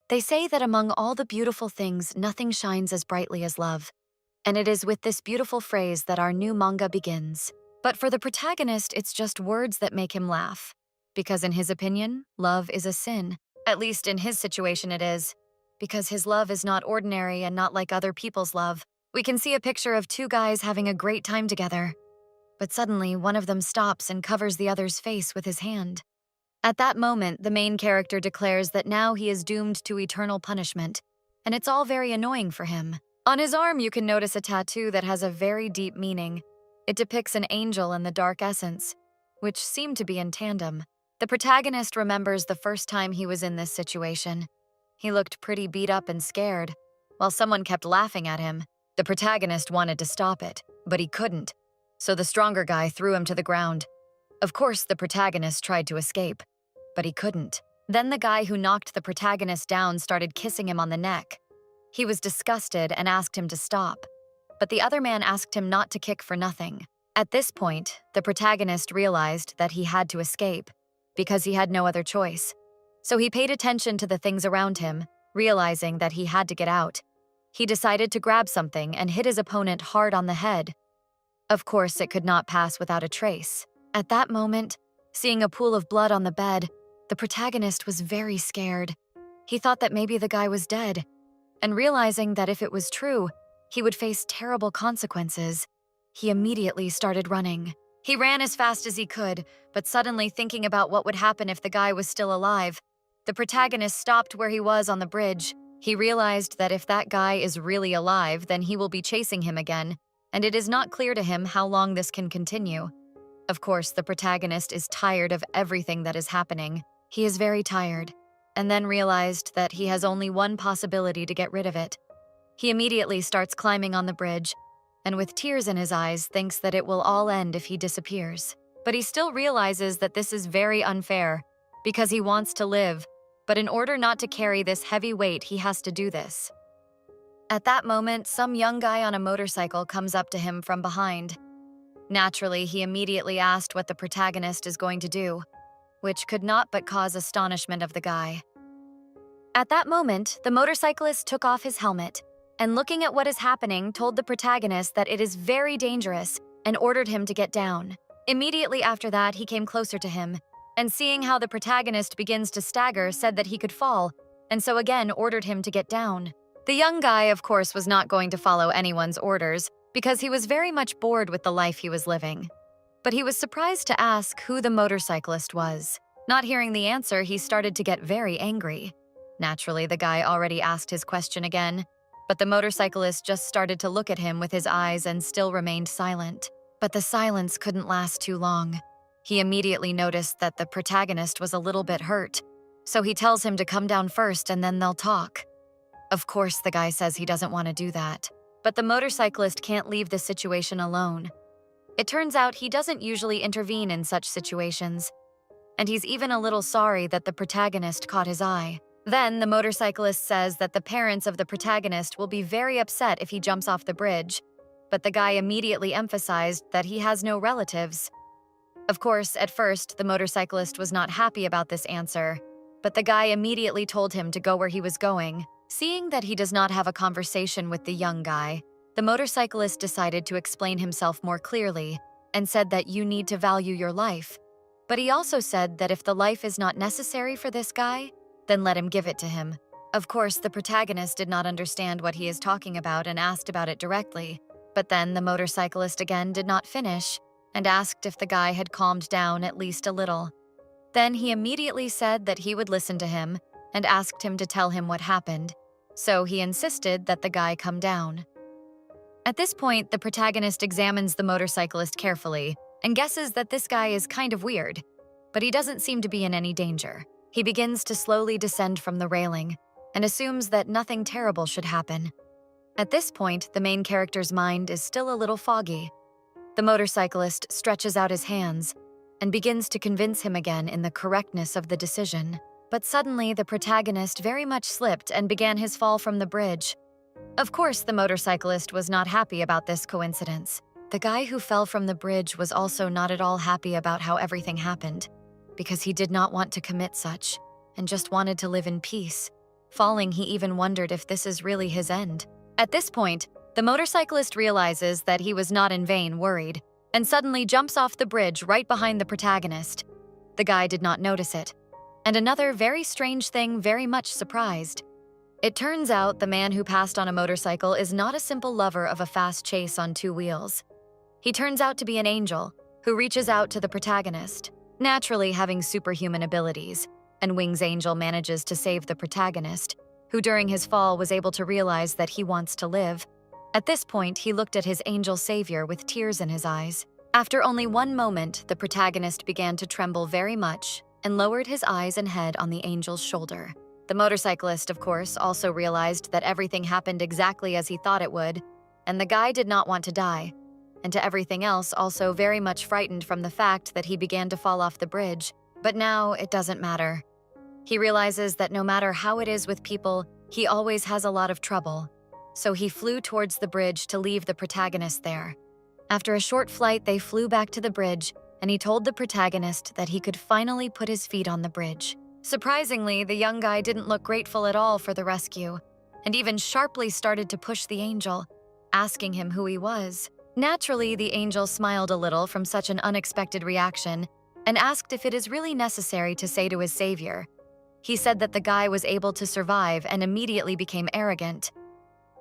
They say that among all the beautiful things, nothing shines as brightly as love. And it is with this beautiful phrase that our new manga begins. But for the protagonist, it's just words that make him laugh. Because in his opinion, love is a sin. At least in his situation it is. Because his love is not ordinary and not like other people's love. We can see a picture of two guys having a great time together. But suddenly, one of them stops and covers the other's face with his hand. At that moment, the main character declares that now he is doomed to eternal punishment, and it's all very annoying for him. On his arm, you can notice a tattoo that has a very deep meaning. It depicts an angel and the dark essence, which seem to be in tandem. The protagonist remembers the first time he was in this situation. He looked pretty beat up and scared. While someone kept laughing at him, the protagonist wanted to stop it, but he couldn't. So the stronger guy threw him to the ground. Of course, the protagonist tried to escape, but he couldn't. Then the guy who knocked the protagonist down started kissing him on the neck. He was disgusted and asked him to stop, but the other man asked him not to kick for nothing. At this point, the protagonist realized that he had to escape because he had no other choice. So he paid attention to the things around him, realizing that he had to get out. He decided to grab something and hit his opponent hard on the head. Of course, it could not pass without a trace. At that moment, seeing a pool of blood on the bed, the protagonist was very scared. He thought that maybe the guy was dead, and realizing that if it was true, he would face terrible consequences, he immediately started running. He ran as fast as he could, but suddenly thinking about what would happen if the guy was still alive, the protagonist stopped where he was on the bridge. He realized that if that guy is really alive, then he will be chasing him again, and it is not clear to him how long this can continue. Of course, the protagonist is tired of everything that is happening. He is very tired, and then realized that he has only one possibility to get rid of it. He immediately starts climbing on the bridge, and with tears in his eyes thinks that it will all end if he disappears. But he still realizes that this is very unfair, because he wants to live, but in order not to carry this heavy weight, he has to do this. At that moment, some young guy on a motorcycle comes up to him from behind. Naturally, he immediately asked what the protagonist is going to do, which could not but cause astonishment of the guy. At that moment, the motorcyclist took off his helmet, and looking at what is happening, told the protagonist that it is very dangerous and ordered him to get down. Immediately after that, he came closer to him, and seeing how the protagonist begins to stagger, said that he could fall, and so again ordered him to get down. The young guy, of course, was not going to follow anyone's orders, because he was very much bored with the life he was living. But he was surprised to ask who the motorcyclist was. Not hearing the answer, he started to get very angry. Naturally, the guy already asked his question again, but the motorcyclist just started to look at him with his eyes and still remained silent. But the silence couldn't last too long. He immediately noticed that the protagonist was a little bit hurt, so he tells him to come down first and then they'll talk. Of course, the guy says he doesn't want to do that, but the motorcyclist can't leave the situation alone. It turns out he doesn't usually intervene in such situations, and he's even a little sorry that the protagonist caught his eye. Then the motorcyclist says that the parents of the protagonist will be very upset if he jumps off the bridge, but the guy immediately emphasized that he has no relatives. Of course, at first, the motorcyclist was not happy about this answer, but the guy immediately told him to go where he was going. Seeing that he does not have a conversation with the young guy, the motorcyclist decided to explain himself more clearly and said that you need to value your life. But he also said that if the life is not necessary for this guy, then let him give it to him. Of course, the protagonist did not understand what he is talking about and asked about it directly. But then the motorcyclist again did not finish and asked if the guy had calmed down at least a little. Then he immediately said that he would listen to him and asked him to tell him what happened. So he insisted that the guy come down. At this point, the protagonist examines the motorcyclist carefully and guesses that this guy is kind of weird, but he doesn't seem to be in any danger. He begins to slowly descend from the railing and assumes that nothing terrible should happen. At this point, the main character's mind is still a little foggy. The motorcyclist stretches out his hands and begins to convince him again in the correctness of the decision. But suddenly, the protagonist very much slipped and began his fall from the bridge. Of course, the motorcyclist was not happy about this coincidence. The guy who fell from the bridge was also not at all happy about how everything happened, because he did not want to commit such, and just wanted to live in peace. Falling, he even wondered if this is really his end. At this point, the motorcyclist realizes that he was not in vain worried, and suddenly jumps off the bridge right behind the protagonist. The guy did not notice it. And another very strange thing very much surprised. It turns out the man who passed on a motorcycle is not a simple lover of a fast chase on two wheels. He turns out to be an angel who reaches out to the protagonist, naturally having superhuman abilities, and Wing's angel manages to save the protagonist, who during his fall was able to realize that he wants to live. At this point, he looked at his angel savior with tears in his eyes. After only one moment, the protagonist began to tremble very much and lowered his eyes and head on the angel's shoulder. The motorcyclist, of course, also realized that everything happened exactly as he thought it would, and the guy did not want to die, and to everything else also very much frightened from the fact that he began to fall off the bridge. But now it doesn't matter. He realizes that no matter how it is with people, he always has a lot of trouble. So he flew towards the bridge to leave the protagonist there. After a short flight, they flew back to the bridge, and he told the protagonist that he could finally put his feet on the bridge. Surprisingly, the young guy didn't look grateful at all for the rescue, and even sharply started to push the angel, asking him who he was. Naturally, the angel smiled a little from such an unexpected reaction and asked if it is really necessary to say to his savior. He said that the guy was able to survive and immediately became arrogant.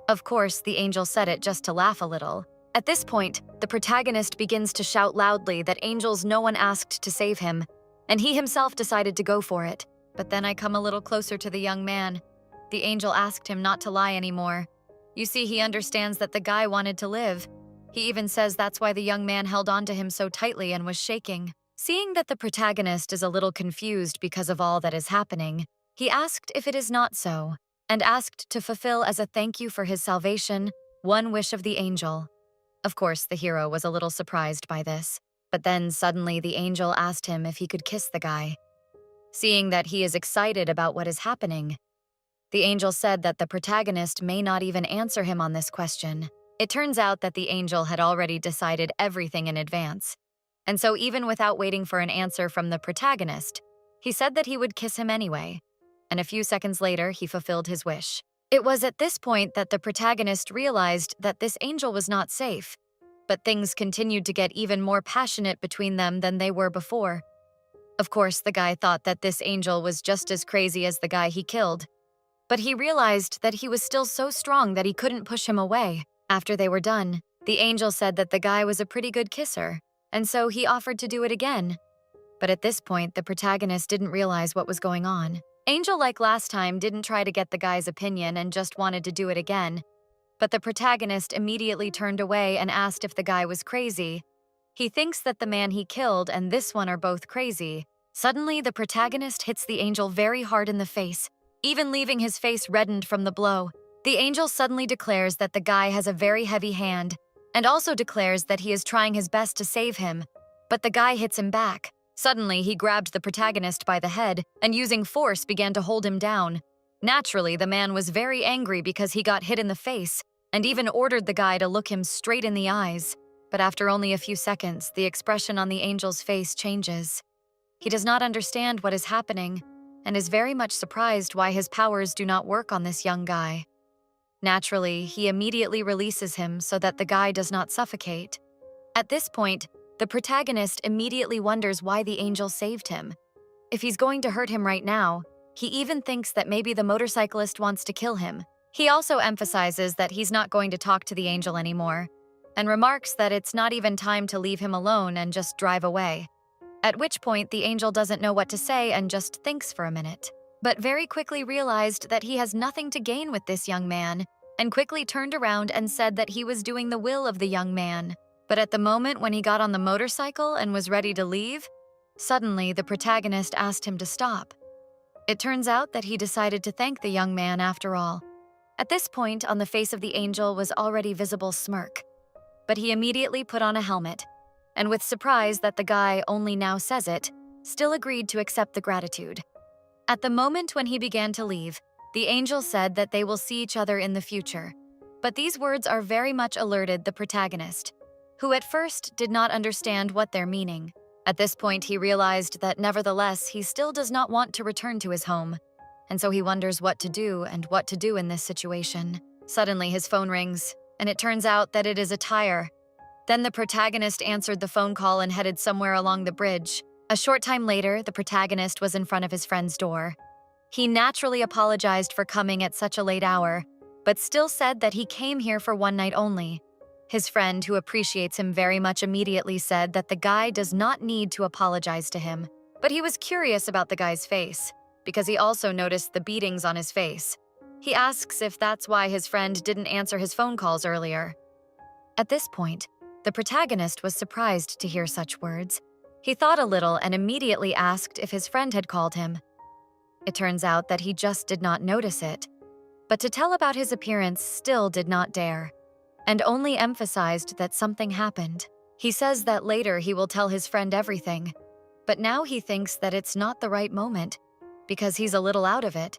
Of course, the angel said it just to laugh a little. At this point, the protagonist begins to shout loudly that angels no one asked to save him, and he himself decided to go for it. But then I come a little closer to the young man. The angel asked him not to lie anymore. You see, he understands that the guy wanted to live. He even says that's why the young man held on to him so tightly and was shaking. Seeing that the protagonist is a little confused because of all that is happening, he asked if it is not so, and asked to fulfill as a thank you for his salvation, one wish of the angel. Of course, the hero was a little surprised by this, but then suddenly the angel asked him if he could kiss the guy. Seeing that he is excited about what is happening, the angel said that the protagonist may not even answer him on this question. It turns out that the angel had already decided everything in advance, and so even without waiting for an answer from the protagonist, he said that he would kiss him anyway, and a few seconds later he fulfilled his wish. It was at this point that the protagonist realized that this angel was not safe, but things continued to get even more passionate between them than they were before. Of course, the guy thought that this angel was just as crazy as the guy he killed, but he realized that he was still so strong that he couldn't push him away. After they were done, the angel said that the guy was a pretty good kisser, and so he offered to do it again. But at this point, the protagonist didn't realize what was going on. Angel, like last time, didn't try to get the guy's opinion and just wanted to do it again. But the protagonist immediately turned away and asked if the guy was crazy. He thinks that the man he killed and this one are both crazy. Suddenly, the protagonist hits the angel very hard in the face, even leaving his face reddened from the blow. The angel suddenly declares that the guy has a very heavy hand, and also declares that he is trying his best to save him, but the guy hits him back. Suddenly, he grabbed the protagonist by the head and using force began to hold him down. Naturally, the man was very angry because he got hit in the face, and even ordered the guy to look him straight in the eyes. But after only a few seconds, the expression on the angel's face changes. He does not understand what is happening, and is very much surprised why his powers do not work on this young guy. Naturally, he immediately releases him so that the guy does not suffocate. At this point, the protagonist immediately wonders why the angel saved him. If he's going to hurt him right now, he even thinks that maybe the motorcyclist wants to kill him. He also emphasizes that he's not going to talk to the angel anymore, and remarks that it's not even time to leave him alone and just drive away. At which point, the angel doesn't know what to say and just thinks for a minute, but very quickly realized that he has nothing to gain with this young man, and quickly turned around and said that he was doing the will of the young man. But at the moment when he got on the motorcycle and was ready to leave, suddenly the protagonist asked him to stop. It turns out that he decided to thank the young man after all. At this point, on the face of the angel was already visible smirk, but he immediately put on a helmet, and with surprise that the guy only now says it, still agreed to accept the gratitude. At the moment when he began to leave, the angel said that they will see each other in the future, but these words are very much alerted the protagonist, who at first did not understand what their meaning. At this point, he realized that nevertheless, he still does not want to return to his home. and so he wonders what to do and what to do in this situation. Suddenly, his phone rings, and it turns out that it is a tire. Then the protagonist answered the phone call and headed somewhere along the bridge. A short time later, the protagonist was in front of his friend's door. He naturally apologized for coming at such a late hour, but still said that he came here for one night only. His friend, who appreciates him very much, immediately said that the guy does not need to apologize to him, but he was curious about the guy's face, because he also noticed the beatings on his face. He asks if that's why his friend didn't answer his phone calls earlier. At this point, the protagonist was surprised to hear such words. He thought a little and immediately asked if his friend had called him. It turns out that he just did not notice it, but to tell about his appearance still did not dare, and only emphasized that something happened. He says that later he will tell his friend everything, but now he thinks that it's not the right moment, because he's a little out of it.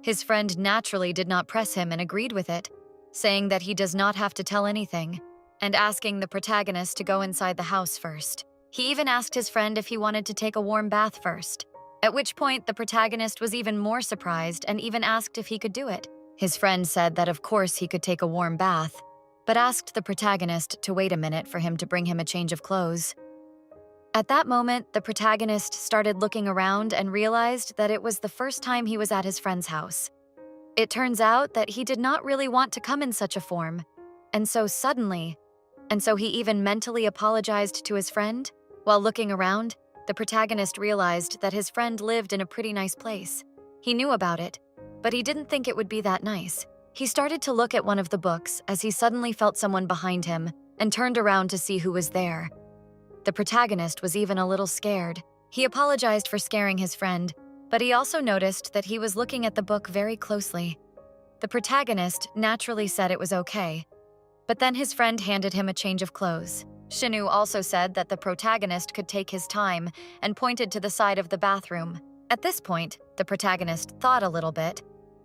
His friend naturally did not press him and agreed with it, saying that he does not have to tell anything, and asking the protagonist to go inside the house first. He even asked his friend if he wanted to take a warm bath first, at which point the protagonist was even more surprised and even asked if he could do it. His friend said that of course he could take a warm bath, but asked the protagonist to wait a minute for him to bring him a change of clothes. At that moment, the protagonist started looking around and realized that it was the first time he was at his friend's house. It turns out that he did not really want to come in such a form, and so he even mentally apologized to his friend. While looking around, the protagonist realized that his friend lived in a pretty nice place. He knew about it, but he didn't think it would be that nice. He started to look at one of the books as he suddenly felt someone behind him and turned around to see who was there. The protagonist was even a little scared. He apologized for scaring his friend, but he also noticed that he was looking at the book very closely. The protagonist naturally said it was okay, but then his friend handed him a change of clothes. Shinu also said that the protagonist could take his time and pointed to the side of the bathroom. At this point, the protagonist thought a little bit,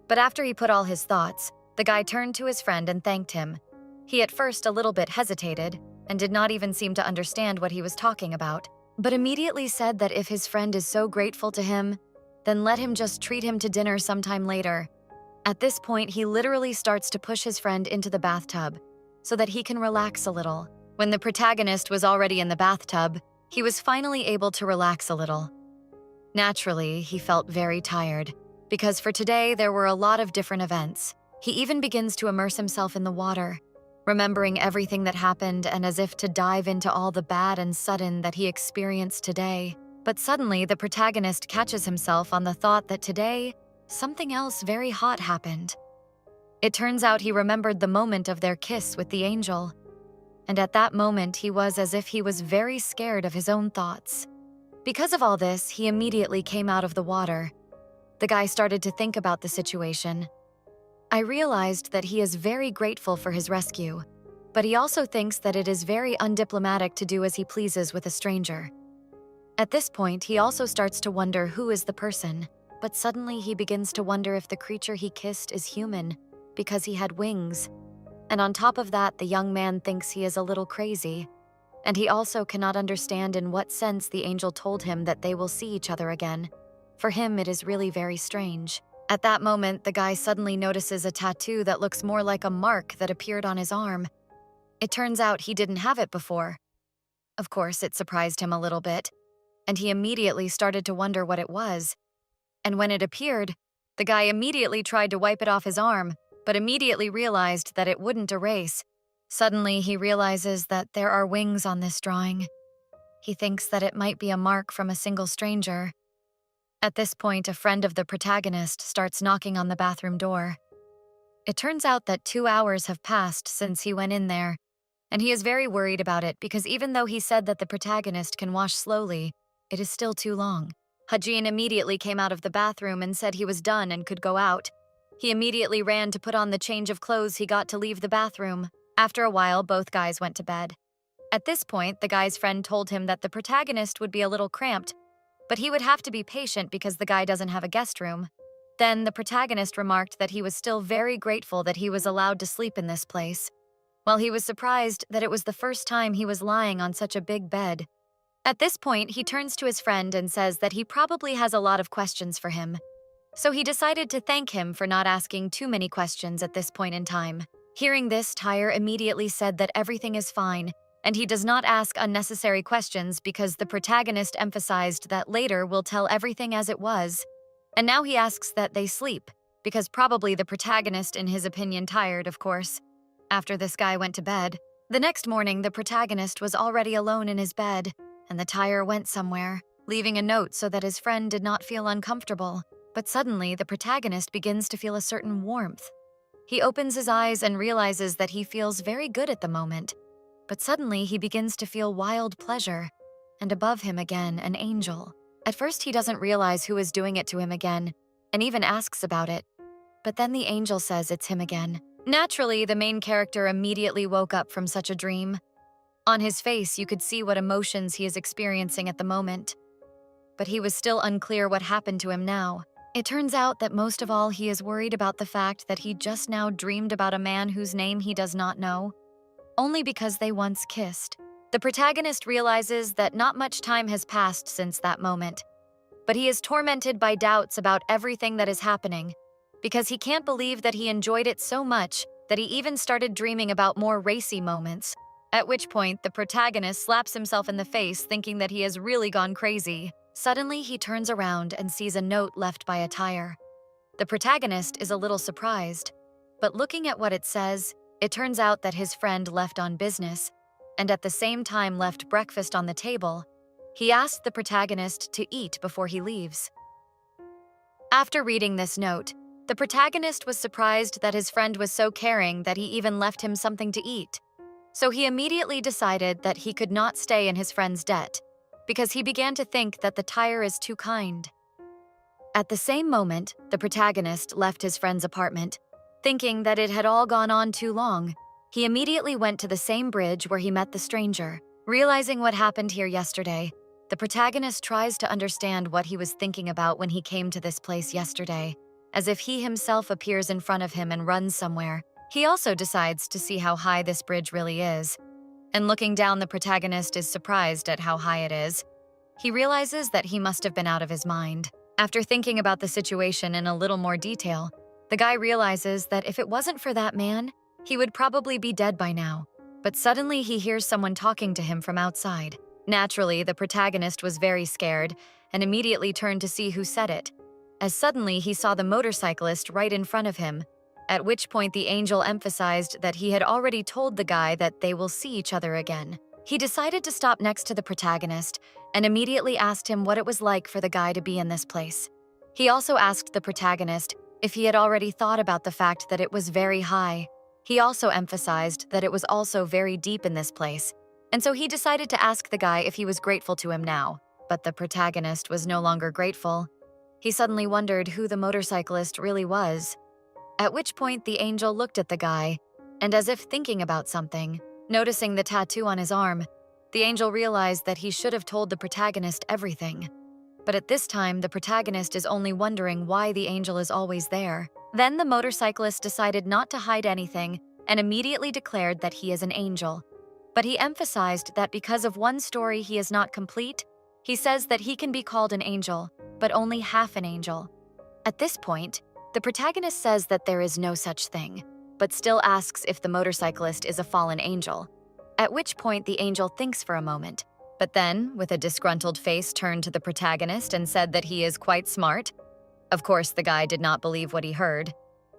but after he put all his thoughts, the guy turned to his friend and thanked him. He at first a little bit hesitated and did not even seem to understand what he was talking about, but immediately said that if his friend is so grateful to him, then let him just treat him to dinner sometime later. At this point, he literally starts to push his friend into the bathtub so that he can relax a little. When the protagonist was already in the bathtub, he was finally able to relax a little. Naturally, he felt very tired, because for today there were a lot of different events. He even begins to immerse himself in the water, remembering everything that happened and as if to dive into all the bad and sudden that he experienced today. But suddenly, the protagonist catches himself on the thought that today, something else very hot happened. It turns out he remembered the moment of their kiss with the angel. And at that moment, he was as if he was very scared of his own thoughts. Because of all this, he immediately came out of the water. The guy started to think about the situation. I realized that he is very grateful for his rescue, but he also thinks that it is very undiplomatic to do as he pleases with a stranger. At this point, he also starts to wonder who is the person, but suddenly he begins to wonder if the creature he kissed is human, because he had wings. And on top of that, the young man thinks he is a little crazy, and he also cannot understand in what sense the angel told him that they will see each other again. For him, it is really very strange. At that moment, the guy suddenly notices a tattoo that looks more like a mark that appeared on his arm. It turns out he didn't have it before. Of course, it surprised him a little bit, and he immediately started to wonder what it was. And when it appeared, the guy immediately tried to wipe it off his arm, but immediately realized that it wouldn't erase. Suddenly, he realizes that there are wings on this drawing. He thinks that it might be a mark from a single stranger. At this point, a friend of the protagonist starts knocking on the bathroom door. It turns out that 2 hours have passed since he went in there, and he is very worried about it because even though he said that the protagonist can wash slowly, it is still too long. Hajin immediately came out of the bathroom and said he was done and could go out. He immediately ran to put on the change of clothes he got to leave the bathroom. After a while, both guys went to bed. At this point, the guy's friend told him that the protagonist would be a little cramped, but he would have to be patient because the guy doesn't have a guest room. Then the protagonist remarked that he was still very grateful that he was allowed to sleep in this place, while he was surprised that it was the first time he was lying on such a big bed. At this point, he turns to his friend and says that he probably has a lot of questions for him. So he decided to thank him for not asking too many questions at this point in time. Hearing this, Tyre immediately said that everything is fine, and he does not ask unnecessary questions because the protagonist emphasized that later will tell everything as it was. And now he asks that they sleep, because probably the protagonist, in his opinion, tired, of course. After this guy went to bed, the next morning the protagonist was already alone in his bed, and the Tyre went somewhere, leaving a note so that his friend did not feel uncomfortable. But suddenly, the protagonist begins to feel a certain warmth. He opens his eyes and realizes that he feels very good at the moment. But suddenly, he begins to feel wild pleasure. And above him again, an angel. At first, he doesn't realize who is doing it to him again, and even asks about it. But then the angel says it's him again. Naturally, the main character immediately woke up from such a dream. On his face, you could see what emotions he is experiencing at the moment. But he was still unclear what happened to him now. It turns out that most of all, he is worried about the fact that he just now dreamed about a man whose name he does not know, only because they once kissed. The protagonist realizes that not much time has passed since that moment, but he is tormented by doubts about everything that is happening, because he can't believe that he enjoyed it so much that he even started dreaming about more racy moments, at which point the protagonist slaps himself in the face thinking that he has really gone crazy. Suddenly, he turns around and sees a note left by a Tyre. The protagonist is a little surprised, but looking at what it says, it turns out that his friend left on business, and at the same time left breakfast on the table. He asked the protagonist to eat before he leaves. After reading this note, the protagonist was surprised that his friend was so caring that he even left him something to eat. So he immediately decided that he could not stay in his friend's debt, because he began to think that the Tyre is too kind. At the same moment, the protagonist left his friend's apartment, thinking that it had all gone on too long. He immediately went to the same bridge where he met the stranger. Realizing what happened here yesterday, the protagonist tries to understand what he was thinking about when he came to this place yesterday, as if he himself appears in front of him and runs somewhere. He also decides to see how high this bridge really is. And looking down, the protagonist is surprised at how high it is. He realizes that he must have been out of his mind. After thinking about the situation in a little more detail, the guy realizes that if it wasn't for that man, he would probably be dead by now. But suddenly he hears someone talking to him from outside. Naturally, the protagonist was very scared and immediately turned to see who said it, as suddenly he saw the motorcyclist right in front of him, at which point the angel emphasized that he had already told the guy that they will see each other again. He decided to stop next to the protagonist and immediately asked him what it was like for the guy to be in this place. He also asked the protagonist if he had already thought about the fact that it was very high. He also emphasized that it was also very deep in this place, and so he decided to ask the guy if he was grateful to him now. But the protagonist was no longer grateful. He suddenly wondered who the motorcyclist really was. At which point the angel looked at the guy, and as if thinking about something, noticing the tattoo on his arm, the angel realized that he should have told the protagonist everything. But at this time, the protagonist is only wondering why the angel is always there. Then the motorcyclist decided not to hide anything and immediately declared that he is an angel. But he emphasized that because of one story he is not complete, he says that he can be called an angel, but only half an angel. At this point, the protagonist says that there is no such thing, but still asks if the motorcyclist is a fallen angel, at which point the angel thinks for a moment, but then, with a disgruntled face, turned to the protagonist and said that he is quite smart. Of course, the guy did not believe what he heard,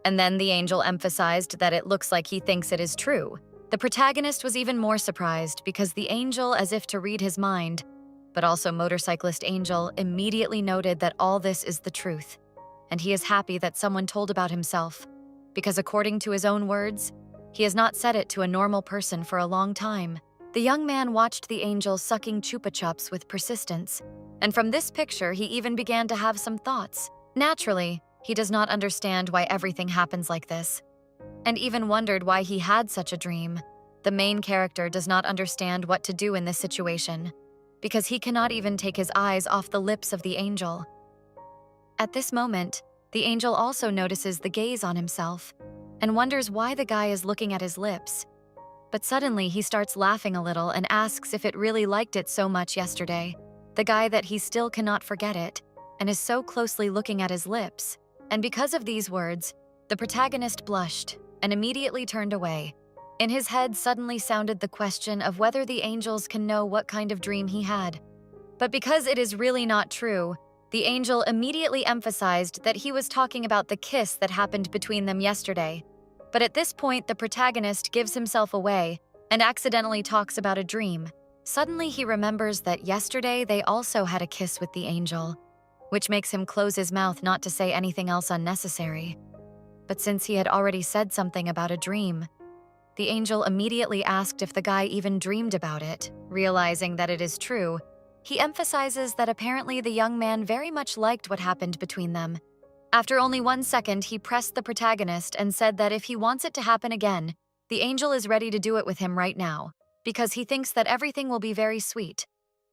and then the angel emphasized that it looks like he thinks it is true. The protagonist was even more surprised because the angel, as if to read his mind, but also motorcyclist angel, immediately noted that all this is the truth. And he is happy that someone told about himself, because according to his own words, he has not said it to a normal person for a long time. The young man watched the angel sucking Chupa Chups with persistence, and from this picture he even began to have some thoughts. Naturally, he does not understand why everything happens like this, and even wondered why he had such a dream. The main character does not understand what to do in this situation, because he cannot even take his eyes off the lips of the angel. At this moment, the angel also notices the gaze on himself and wonders why the guy is looking at his lips. But suddenly he starts laughing a little and asks if it really liked it so much yesterday, the guy that he still cannot forget it and is so closely looking at his lips. And because of these words, the protagonist blushed and immediately turned away. In his head suddenly sounded the question of whether the angels can know what kind of dream he had. But because it is really not true, the angel immediately emphasized that he was talking about the kiss that happened between them yesterday. But at this point, the protagonist gives himself away and accidentally talks about a dream. Suddenly, he remembers that yesterday they also had a kiss with the angel, which makes him close his mouth not to say anything else unnecessary. But since he had already said something about a dream, the angel immediately asked if the guy even dreamed about it. Realizing that it is true, he emphasizes that apparently the young man very much liked what happened between them. After only 1 second, he pressed the protagonist and said that if he wants it to happen again, the angel is ready to do it with him right now, because he thinks that everything will be very sweet.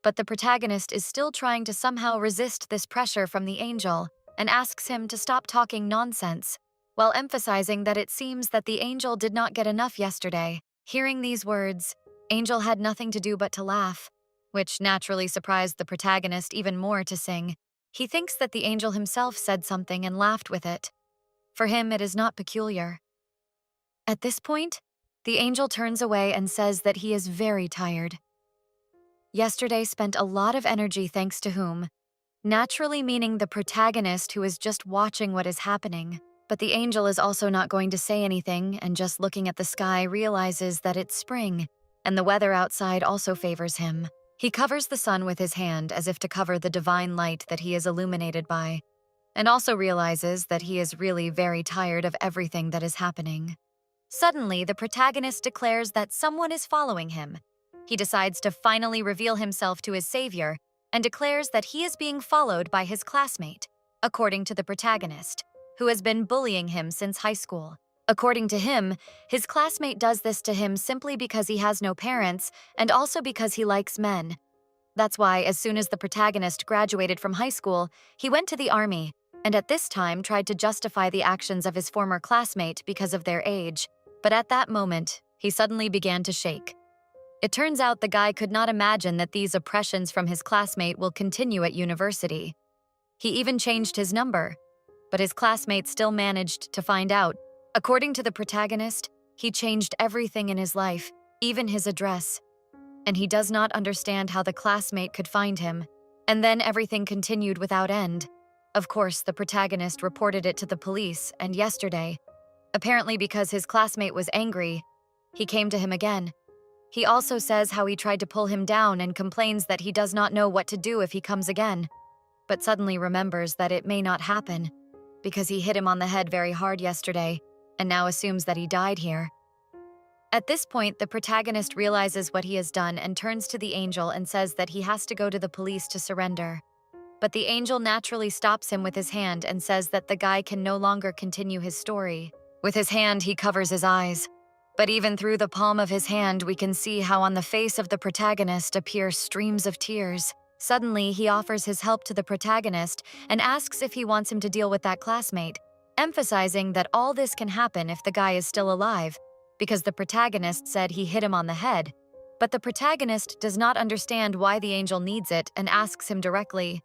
But the protagonist is still trying to somehow resist this pressure from the angel and asks him to stop talking nonsense, while emphasizing that it seems that the angel did not get enough yesterday. Hearing these words, Angel had nothing to do but to laugh, which naturally surprised the protagonist even more to sing. He thinks that the angel himself said something and laughed with it. For him, it is not peculiar. At this point, the angel turns away and says that he is very tired. Yesterday spent a lot of energy thanks to whom? Naturally meaning the protagonist who is just watching what is happening. But the angel is also not going to say anything and just looking at the sky realizes that it's spring, and the weather outside also favors him. He covers the sun with his hand as if to cover the divine light that he is illuminated by, and also realizes that he is really very tired of everything that is happening. Suddenly, the protagonist declares that someone is following him. He decides to finally reveal himself to his savior and declares that he is being followed by his classmate, according to the protagonist, who has been bullying him since high school. According to him, his classmate does this to him simply because he has no parents and also because he likes men. That's why, as soon as the protagonist graduated from high school, he went to the army, and at this time tried to justify the actions of his former classmate because of their age. But at that moment, he suddenly began to shake. It turns out the guy could not imagine that these oppressions from his classmate will continue at university. He even changed his number, but his classmate still managed to find out. According to the protagonist, he changed everything in his life, even his address. And he does not understand how the classmate could find him. And then everything continued without end. Of course, the protagonist reported it to the police, and yesterday, apparently because his classmate was angry, he came to him again. He also says how he tried to pull him down and complains that he does not know what to do if he comes again, but suddenly remembers that it may not happen, because he hit him on the head very hard yesterday, and now assumes that he died here. At this point, the protagonist realizes what he has done and turns to the angel and says that he has to go to the police to surrender. But the angel naturally stops him with his hand and says that the guy can no longer continue his story. With his hand, he covers his eyes. But even through the palm of his hand, we can see how on the face of the protagonist appear streams of tears. Suddenly, he offers his help to the protagonist and asks if he wants him to deal with that classmate, emphasizing that all this can happen if the guy is still alive, because the protagonist said he hit him on the head. But the protagonist does not understand why the angel needs it and asks him directly.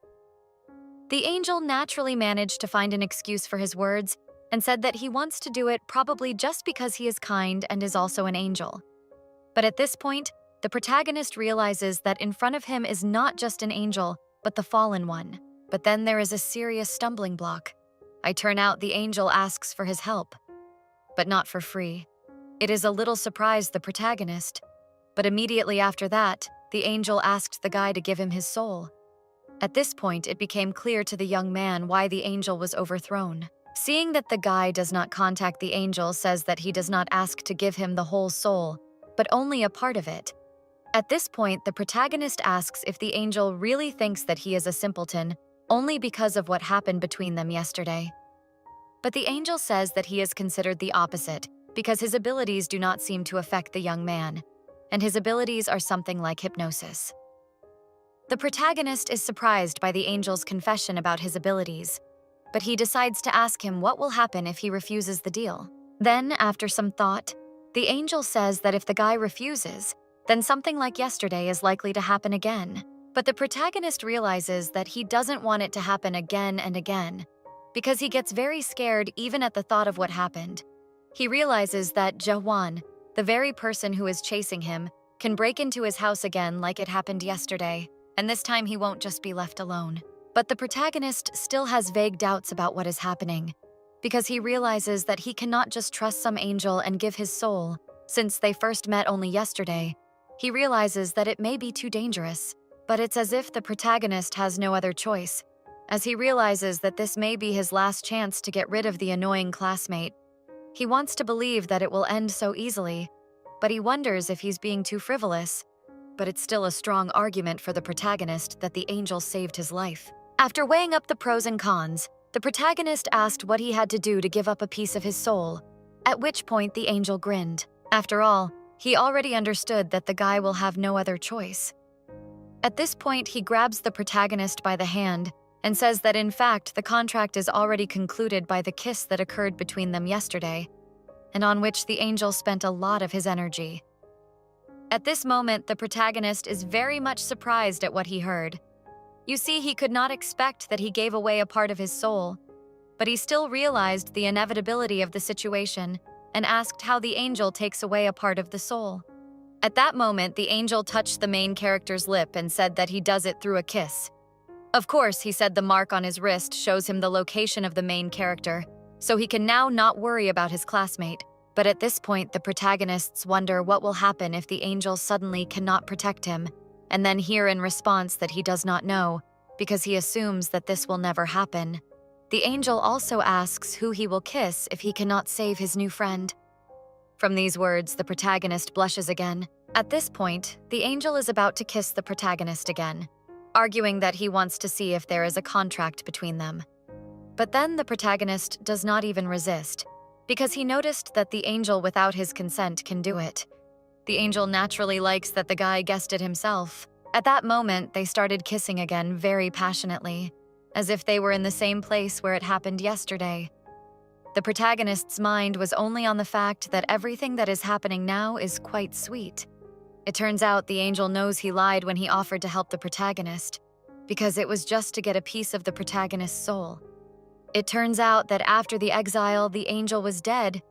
The angel naturally managed to find an excuse for his words and said that he wants to do it probably just because he is kind and is also an angel. But at this point, the protagonist realizes that in front of him is not just an angel, but the fallen one. But then there is a serious stumbling block. I turn out the angel asks for his help, but not for free. It is a little surprised the protagonist, but immediately after that, the angel asked the guy to give him his soul. At this point, it became clear to the young man why the angel was overthrown. Seeing that the guy does not contact the angel says that he does not ask to give him the whole soul, but only a part of it. At this point, the protagonist asks if the angel really thinks that he is a simpleton only because of what happened between them yesterday. But the angel says that he is considered the opposite because his abilities do not seem to affect the young man, and his abilities are something like hypnosis. The protagonist is surprised by the angel's confession about his abilities, but he decides to ask him what will happen if he refuses the deal. Then, after some thought, the angel says that if the guy refuses, then something like yesterday is likely to happen again. But the protagonist realizes that he doesn't want it to happen again and again, because he gets very scared even at the thought of what happened. He realizes that Jawan, the very person who is chasing him, can break into his house again like it happened yesterday, and this time he won't just be left alone. But the protagonist still has vague doubts about what is happening, because he realizes that he cannot just trust some angel and give his soul. Since they first met only yesterday, he realizes that it may be too dangerous, but it's as if the protagonist has no other choice, as he realizes that this may be his last chance to get rid of the annoying classmate. He wants to believe that it will end so easily, but he wonders if he's being too frivolous. But it's still a strong argument for the protagonist that the angel saved his life. After weighing up the pros and cons, the protagonist asked what he had to do to give up a piece of his soul, at which point the angel grinned. After all, he already understood that the guy will have no other choice. At this point, he grabs the protagonist by the hand and says that in fact the contract is already concluded by the kiss that occurred between them yesterday, and on which the angel spent a lot of his energy. At this moment, the protagonist is very much surprised at what he heard. You see, he could not expect that he gave away a part of his soul, but he still realized the inevitability of the situation and asked how the angel takes away a part of the soul. At that moment, the angel touched the main character's lip and said that he does it through a kiss. Of course, he said the mark on his wrist shows him the location of the main character, so he can now not worry about his classmate. But at this point, the protagonists wonder what will happen if the angel suddenly cannot protect him, and then hear in response that he does not know, because he assumes that this will never happen. The angel also asks who he will kiss if he cannot save his new friend. From these words, the protagonist blushes again. At this point, the angel is about to kiss the protagonist again, arguing that he wants to see if there is a contract between them. But then the protagonist does not even resist, because he noticed that the angel without his consent can do it. The angel naturally likes that the guy guessed it himself. At that moment, they started kissing again very passionately, as if they were in the same place where it happened yesterday. The protagonist's mind was only on the fact that everything that is happening now is quite sweet. It turns out the angel knows he lied when he offered to help the protagonist, because it was just to get a piece of the protagonist's soul. It turns out that after the exile, the angel was dead,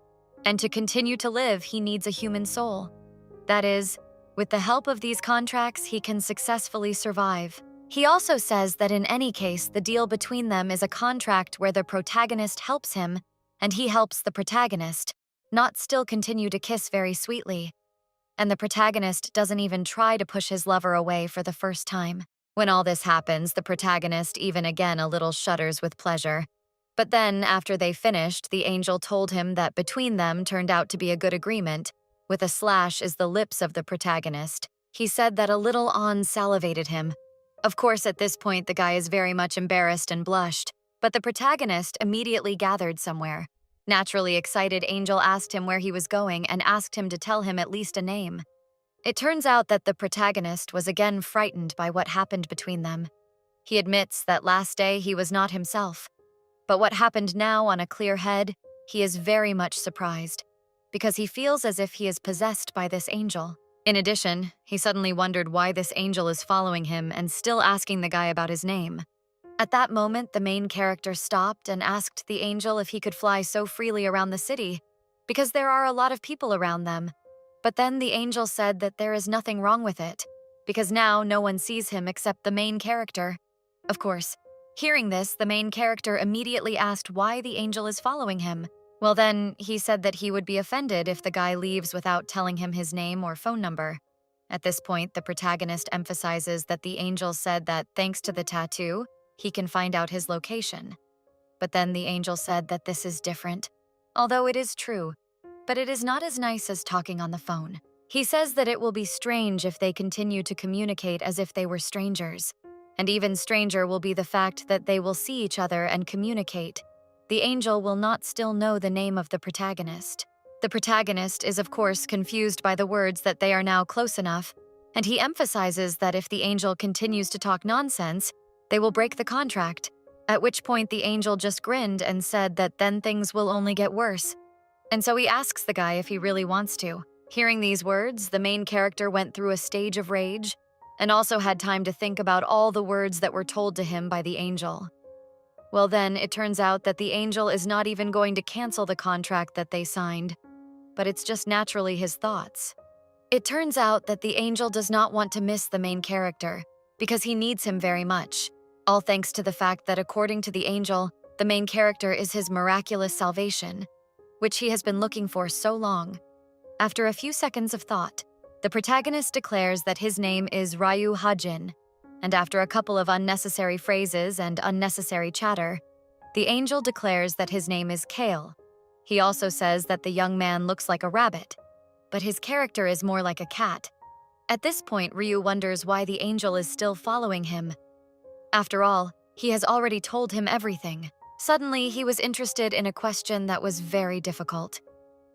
and to continue to live, he needs a human soul. That is, with the help of these contracts, he can successfully survive. He also says that in any case, the deal between them is a contract where the protagonist helps him, and he helps the protagonist, not still continue to kiss very sweetly. And the protagonist doesn't even try to push his lover away for the first time. When all this happens, the protagonist even again a little shudders with pleasure. But then, after they finished, the angel told him that between them turned out to be a good agreement. With a slash is the lips of the protagonist. He said that a little on salivated him. Of course, at this point, the guy is very much embarrassed and blushed, but the protagonist immediately gathered somewhere. Naturally excited, Angel asked him where he was going and asked him to tell him at least a name. It turns out that the protagonist was again frightened by what happened between them. He admits that last day he was not himself. But what happened now on a clear head, he is very much surprised, because he feels as if he is possessed by this angel. In addition, he suddenly wondered why this angel is following him and still asking the guy about his name. At that moment, the main character stopped and asked the angel if he could fly so freely around the city, because there are a lot of people around them. But then the angel said that there is nothing wrong with it, because now no one sees him except the main character. Of course, hearing this, the main character immediately asked why the angel is following him. Well then, he said that he would be offended if the guy leaves without telling him his name or phone number. At this point, the protagonist emphasizes that the angel said that thanks to the tattoo, he can find out his location. But then the angel said that this is different, although it is true, but it is not as nice as talking on the phone. He says that it will be strange if they continue to communicate as if they were strangers. And even stranger will be the fact that they will see each other and communicate. The angel will not still know the name of the protagonist. The protagonist is of course confused by the words that they are now close enough, and he emphasizes that if the angel continues to talk nonsense, they will break the contract, at which point the angel just grinned and said that then things will only get worse. And so he asks the guy if he really wants to. Hearing these words, the main character went through a stage of rage, and also had time to think about all the words that were told to him by the angel. Well, then, it turns out that the angel is not even going to cancel the contract that they signed, but it's just naturally his thoughts. It turns out that the angel does not want to miss the main character because he needs him very much, all thanks to the fact that according to the angel, the main character is his miraculous salvation, which he has been looking for so long. After a few seconds of thought, the protagonist declares that his name is Ryu Hajin, and after a couple of unnecessary phrases and unnecessary chatter, the angel declares that his name is Kale. He also says that the young man looks like a rabbit, but his character is more like a cat. At this point, Ryu wonders why the angel is still following him. After all, he has already told him everything. Suddenly, he was interested in a question that was very difficult.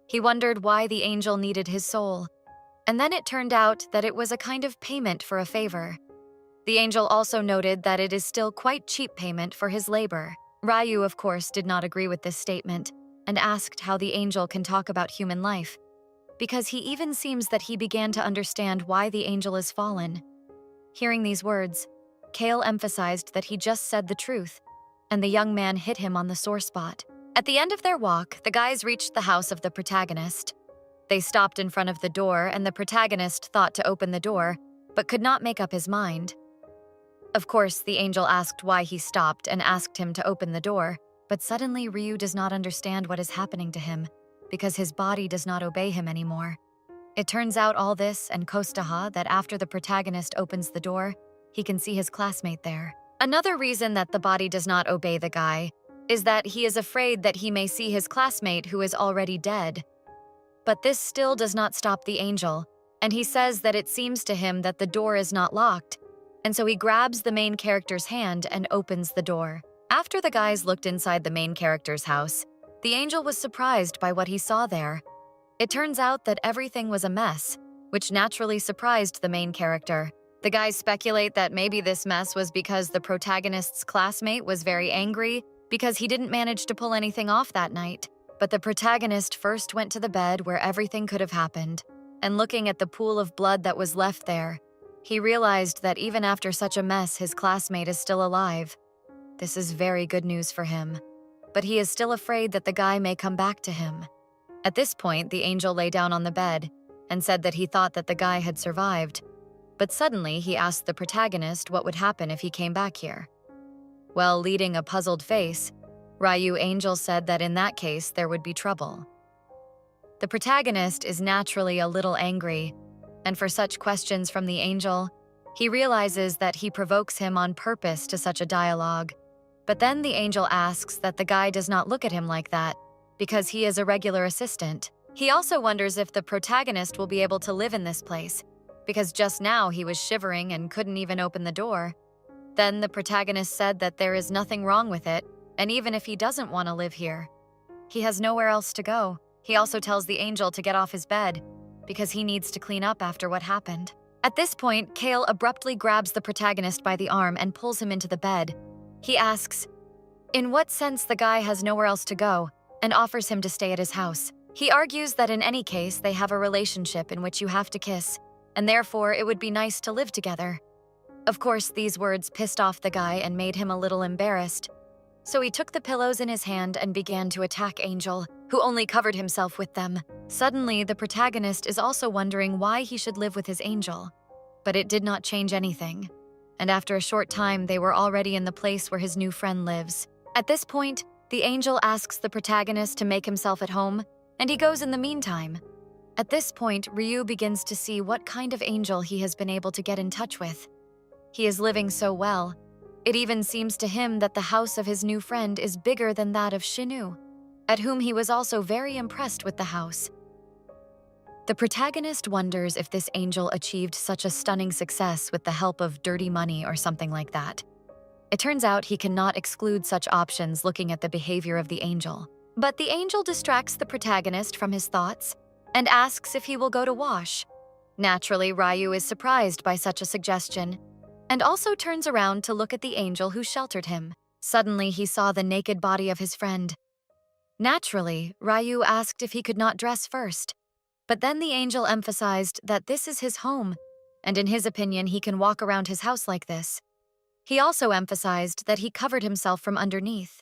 He wondered why the angel needed his soul, and then it turned out that it was a kind of payment for a favor. The angel also noted that it is still quite cheap payment for his labor. Ryu, of course, did not agree with this statement and asked how the angel can talk about human life, because he even seems that he began to understand why the angel is fallen. Hearing these words, Kale emphasized that he just said the truth, and the young man hit him on the sore spot. At the end of their walk, the guys reached the house of the protagonist. They stopped in front of the door, and the protagonist thought to open the door, but could not make up his mind. Of course, the angel asked why he stopped and asked him to open the door, but suddenly Ryu does not understand what is happening to him, because his body does not obey him anymore. It turns out all this and Kostaha that after the protagonist opens the door, he can see his classmate there. Another reason that the body does not obey the guy is that he is afraid that he may see his classmate who is already dead. But this still does not stop the angel, and he says that it seems to him that the door is not locked, and so he grabs the main character's hand and opens the door. After the guys looked inside the main character's house, the angel was surprised by what he saw there. It turns out that everything was a mess, which naturally surprised the main character. The guys speculate that maybe this mess was because the protagonist's classmate was very angry because he didn't manage to pull anything off that night. But the protagonist first went to the bed where everything could have happened, and looking at the pool of blood that was left there, he realized that even after such a mess, his classmate is still alive. This is very good news for him, but he is still afraid that the guy may come back to him. At this point, the angel lay down on the bed and said that he thought that the guy had survived, but suddenly he asked the protagonist what would happen if he came back here. Well, leading a puzzled face, Ryu Angel said that in that case there would be trouble. The protagonist is naturally a little angry, and for such questions from the angel, he realizes that he provokes him on purpose to such a dialogue. But then the angel asks that the guy does not look at him like that, because he is a regular assistant. He also wonders if the protagonist will be able to live in this place, because just now he was shivering and couldn't even open the door. Then the protagonist said that there is nothing wrong with it, and even if he doesn't want to live here, he has nowhere else to go. He also tells the angel to get off his bed, because he needs to clean up after what happened. At this point, Kale abruptly grabs the protagonist by the arm and pulls him into the bed. He asks, in what sense the guy has nowhere else to go, and offers him to stay at his house. He argues that in any case, they have a relationship in which you have to kiss, and therefore it would be nice to live together. Of course, these words pissed off the guy and made him a little embarrassed. So he took the pillows in his hand and began to attack Angel, who only covered himself with them. Suddenly, the protagonist is also wondering why he should live with his angel. But it did not change anything. And after a short time, they were already in the place where his new friend lives. At this point, the angel asks the protagonist to make himself at home, and he goes in the meantime. At this point, Ryu begins to see what kind of angel he has been able to get in touch with. He is living so well. It even seems to him that the house of his new friend is bigger than that of Shinu, at whom he was also very impressed with the house. The protagonist wonders if this angel achieved such a stunning success with the help of dirty money or something like that. It turns out he cannot exclude such options looking at the behavior of the angel. But the angel distracts the protagonist from his thoughts and asks if he will go to wash. Naturally, Ryu is surprised by such a suggestion, and also turns around to look at the angel who sheltered him. Suddenly, he saw the naked body of his friend. Naturally, Ryu asked if he could not dress first, but then the angel emphasized that this is his home, and in his opinion, he can walk around his house like this. He also emphasized that he covered himself from underneath.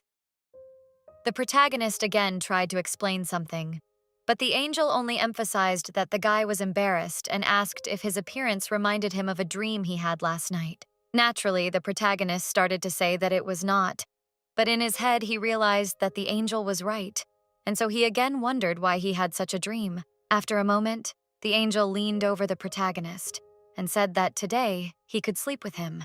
The protagonist again tried to explain something, but the angel only emphasized that the guy was embarrassed and asked if his appearance reminded him of a dream he had last night. Naturally, the protagonist started to say that it was not, but in his head he realized that the angel was right, and so he again wondered why he had such a dream. After a moment, the angel leaned over the protagonist and said that today he could sleep with him.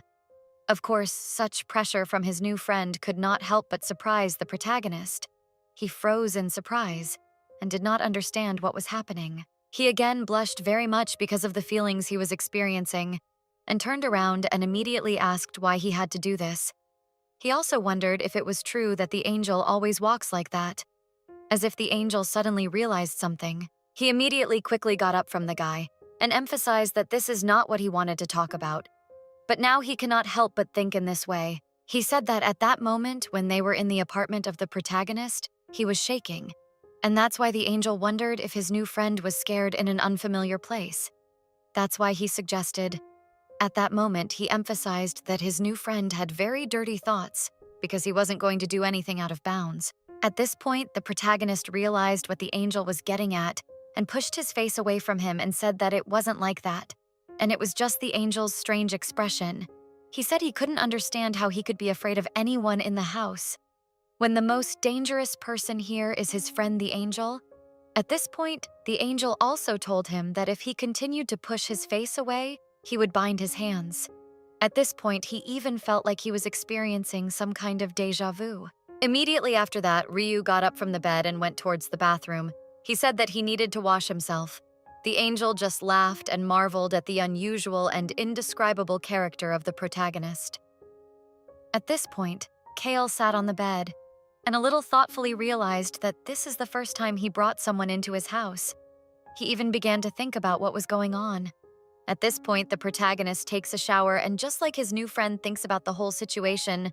Of course, such pressure from his new friend could not help but surprise the protagonist. He froze in surprise and did not understand what was happening. He again blushed very much because of the feelings he was experiencing and turned around and immediately asked why he had to do this. He also wondered if it was true that the angel always walks like that. As if the angel suddenly realized something, he immediately quickly got up from the guy and emphasized that this is not what he wanted to talk about. But now he cannot help but think in this way. He said that at that moment, when they were in the apartment of the protagonist, he was shaking. And that's why the angel wondered if his new friend was scared in an unfamiliar place. That's why he suggested. At that moment, he emphasized that his new friend had very dirty thoughts because he wasn't going to do anything out of bounds. At this point, the protagonist realized what the angel was getting at and pushed his face away from him and said that it wasn't like that. And it was just the angel's strange expression. He said he couldn't understand how he could be afraid of anyone in the house, when the most dangerous person here is his friend the angel. At this point, the angel also told him that if he continued to push his face away, he would bind his hands. At this point, he even felt like he was experiencing some kind of déjà vu. Immediately after that, Ryu got up from the bed and went towards the bathroom. He said that he needed to wash himself. The angel just laughed and marveled at the unusual and indescribable character of the protagonist. At this point, Kale sat on the bed and a little thoughtfully realized that this is the first time he brought someone into his house. He even began to think about what was going on. At this point, the protagonist takes a shower and just like his new friend thinks about the whole situation,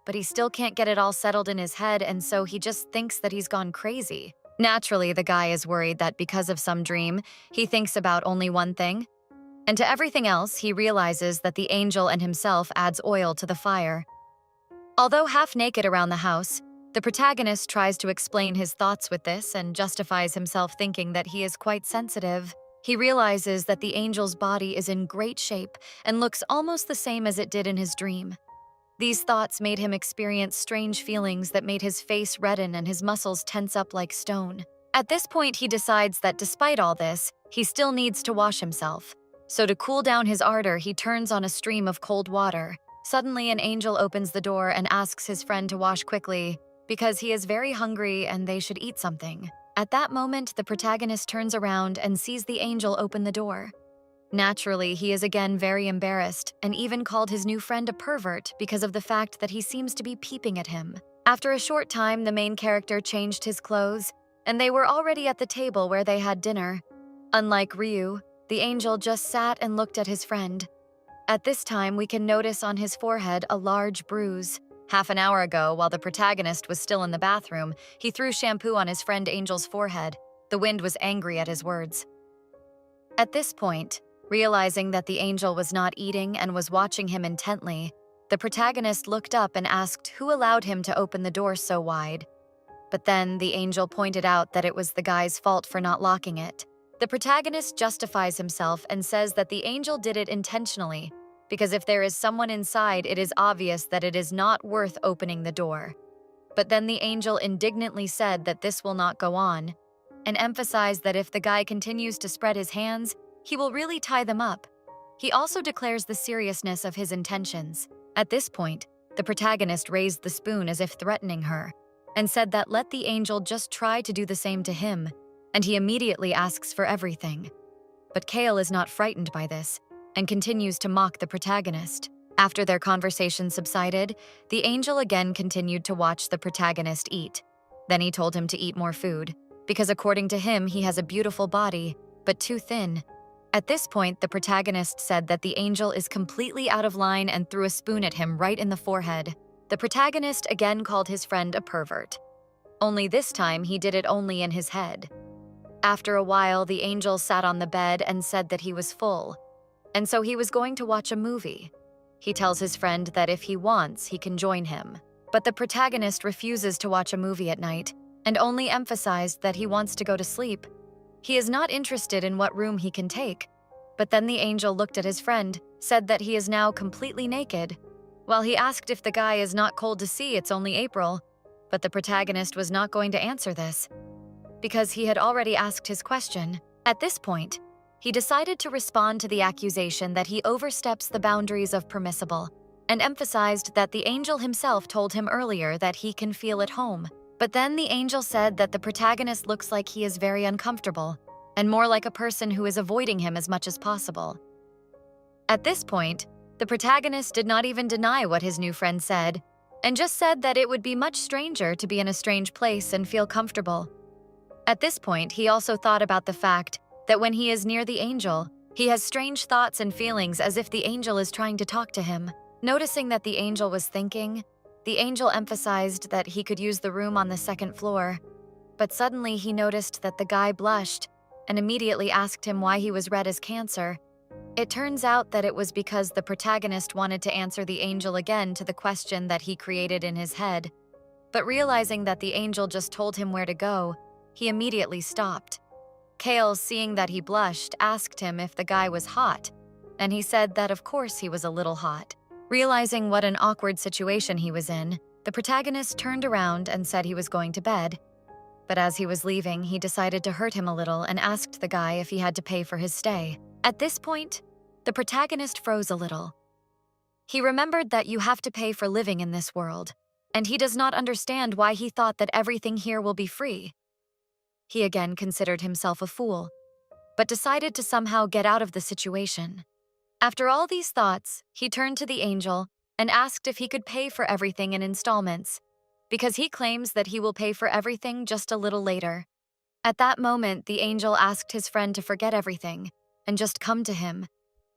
but he still can't get it all settled in his head, and so he just thinks that he's gone crazy. Naturally, the guy is worried that because of some dream, he thinks about only one thing. And to everything else, he realizes that the angel and himself adds oil to the fire. Although half naked around the house, the protagonist tries to explain his thoughts with this and justifies himself thinking that he is quite sensitive. He realizes that the angel's body is in great shape and looks almost the same as it did in his dream. These thoughts made him experience strange feelings that made his face redden and his muscles tense up like stone. At this point, he decides that despite all this, he still needs to wash himself. So to cool down his ardor, he turns on a stream of cold water. Suddenly, an angel opens the door and asks his friend to wash quickly because he is very hungry and they should eat something. At that moment, the protagonist turns around and sees the angel open the door. Naturally, he is again very embarrassed and even called his new friend a pervert because of the fact that he seems to be peeping at him. After a short time, the main character changed his clothes, and they were already at the table where they had dinner. Unlike Ryu, the angel just sat and looked at his friend. At this time, we can notice on his forehead a large bruise. Half an hour ago, while the protagonist was still in the bathroom, he threw shampoo on his friend Angel's forehead. The wind was angry at his words. At this point, realizing that the angel was not eating and was watching him intently, the protagonist looked up and asked who allowed him to open the door so wide. But then the angel pointed out that it was the guy's fault for not locking it. The protagonist justifies himself and says that the angel did it intentionally, because if there is someone inside, it is obvious that it is not worth opening the door. But then the angel indignantly said that this will not go on, and emphasized that if the guy continues to spread his hands, he will really tie them up. He also declares the seriousness of his intentions. At this point, the protagonist raised the spoon as if threatening her, and said that let the angel just try to do the same to him, and he immediately asks for everything. But Kale is not frightened by this, and continues to mock the protagonist. After their conversation subsided, the angel again continued to watch the protagonist eat. Then he told him to eat more food, because according to him, he has a beautiful body, but too thin. At this point, the protagonist said that the angel is completely out of line and threw a spoon at him right in the forehead. The protagonist again called his friend a pervert. Only this time, he did it only in his head. After a while, the angel sat on the bed and said that he was full, and so he was going to watch a movie. He tells his friend that if he wants, he can join him. But the protagonist refuses to watch a movie at night and only emphasized that he wants to go to sleep. He is not interested in what room he can take. But then the angel looked at his friend, said that he is now completely naked. While he asked if the guy is not cold to see, it's only April. But the protagonist was not going to answer this, because he had already asked his question. At this point, he decided to respond to the accusation that he oversteps the boundaries of permissible, and emphasized that the angel himself told him earlier that he can feel at home. But then the angel said that the protagonist looks like he is very uncomfortable, and more like a person who is avoiding him as much as possible. At this point, the protagonist did not even deny what his new friend said, and just said that it would be much stranger to be in a strange place and feel comfortable. At this point, he also thought about the fact that when he is near the angel, he has strange thoughts and feelings as if the angel is trying to talk to him. Noticing that the angel was thinking, the angel emphasized that he could use the room on the second floor. But suddenly he noticed that the guy blushed and immediately asked him why he was red as cancer. It turns out that it was because the protagonist wanted to answer the angel again to the question that he created in his head. But realizing that the angel just told him where to go, he immediately stopped. Kale, seeing that he blushed, asked him if the guy was hot, and he said that of course he was a little hot. Realizing what an awkward situation he was in, the protagonist turned around and said he was going to bed. But as he was leaving, he decided to hurt him a little and asked the guy if he had to pay for his stay. At this point, the protagonist froze a little. He remembered that you have to pay for living in this world, and he does not understand why he thought that everything here will be free. He again considered himself a fool, but decided to somehow get out of the situation. After all these thoughts, he turned to the angel and asked if he could pay for everything in installments, because he claims that he will pay for everything just a little later. At that moment, the angel asked his friend to forget everything and just come to him.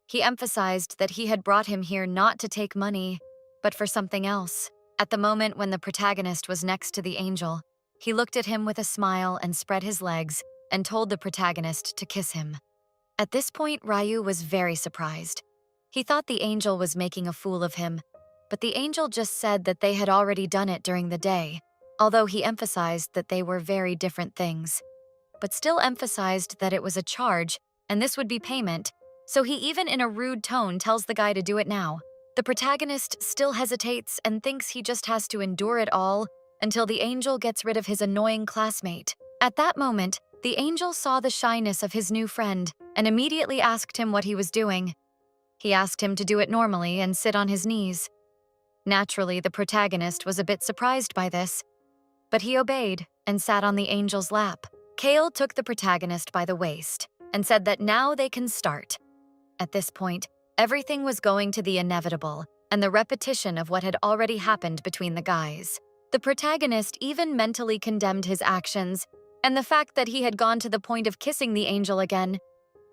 He emphasized that he had brought him here not to take money, but for something else. At the moment when the protagonist was next to the angel, he looked at him with a smile and spread his legs and told the protagonist to kiss him. At this point, Ryu was very surprised. He thought the angel was making a fool of him, but the angel just said that they had already done it during the day, although he emphasized that they were very different things, but still emphasized that it was a charge and this would be payment, so he even in a rude tone tells the guy to do it now. The protagonist still hesitates and thinks he just has to endure it all until the angel gets rid of his annoying classmate. At that moment, the angel saw the shyness of his new friend and immediately asked him what he was doing. He asked him to do it normally and sit on his knees. Naturally, the protagonist was a bit surprised by this, but he obeyed and sat on the angel's lap. Kale took the protagonist by the waist and said that now they can start. At this point, everything was going to the inevitable and the repetition of what had already happened between the guys. The protagonist even mentally condemned his actions and the fact that he had gone to the point of kissing the angel again,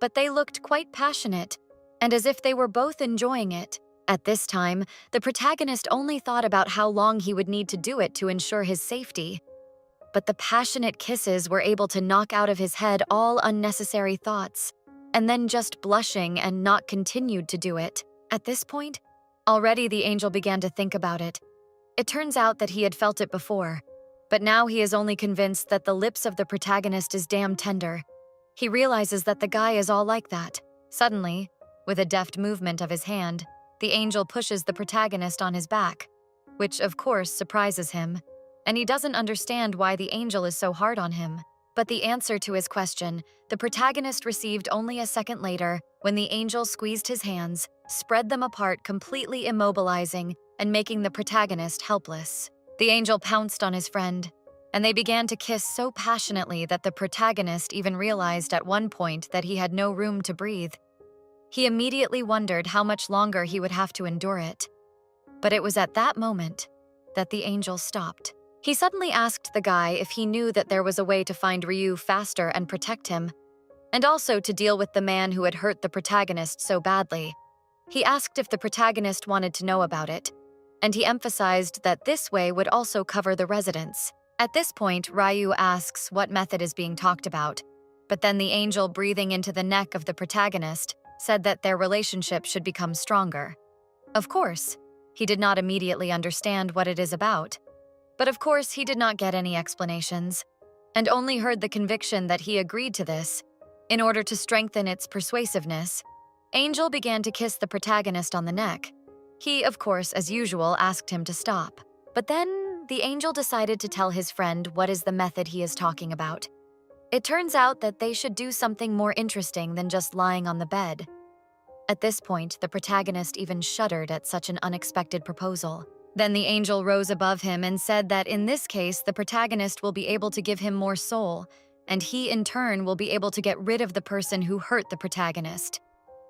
but they looked quite passionate and as if they were both enjoying it. At this time, the protagonist only thought about how long he would need to do it to ensure his safety. But the passionate kisses were able to knock out of his head all unnecessary thoughts, and then just blushing and not continued to do it. At this point, already the angel began to think about it. It turns out that he had felt it before, but now he is only convinced that the lips of the protagonist is damn tender. He realizes that the guy is all like that. Suddenly, with a deft movement of his hand, the angel pushes the protagonist on his back, which of course surprises him, and he doesn't understand why the angel is so hard on him. But the answer to his question, the protagonist received only a second later when the angel squeezed his hands, spread them apart, completely immobilizing and making the protagonist helpless. The angel pounced on his friend, and they began to kiss so passionately that the protagonist even realized at one point that he had no room to breathe. He immediately wondered how much longer he would have to endure it. But it was at that moment that the angel stopped. He suddenly asked the guy if he knew that there was a way to find Ryu faster and protect him, and also to deal with the man who had hurt the protagonist so badly. He asked if the protagonist wanted to know about it, and he emphasized that this way would also cover the residents. At this point, Ryu asks what method is being talked about, but then the angel, breathing into the neck of the protagonist, said that their relationship should become stronger. Of course, he did not immediately understand what it is about. But of course, he did not get any explanations, and only heard the conviction that he agreed to this. In order to strengthen its persuasiveness, Angel began to kiss the protagonist on the neck. He, of course, as usual, asked him to stop. But then, the angel decided to tell his friend what is the method he is talking about. It turns out that they should do something more interesting than just lying on the bed. At this point, the protagonist even shuddered at such an unexpected proposal. Then the angel rose above him and said that in this case, the protagonist will be able to give him more soul, and he in turn will be able to get rid of the person who hurt the protagonist.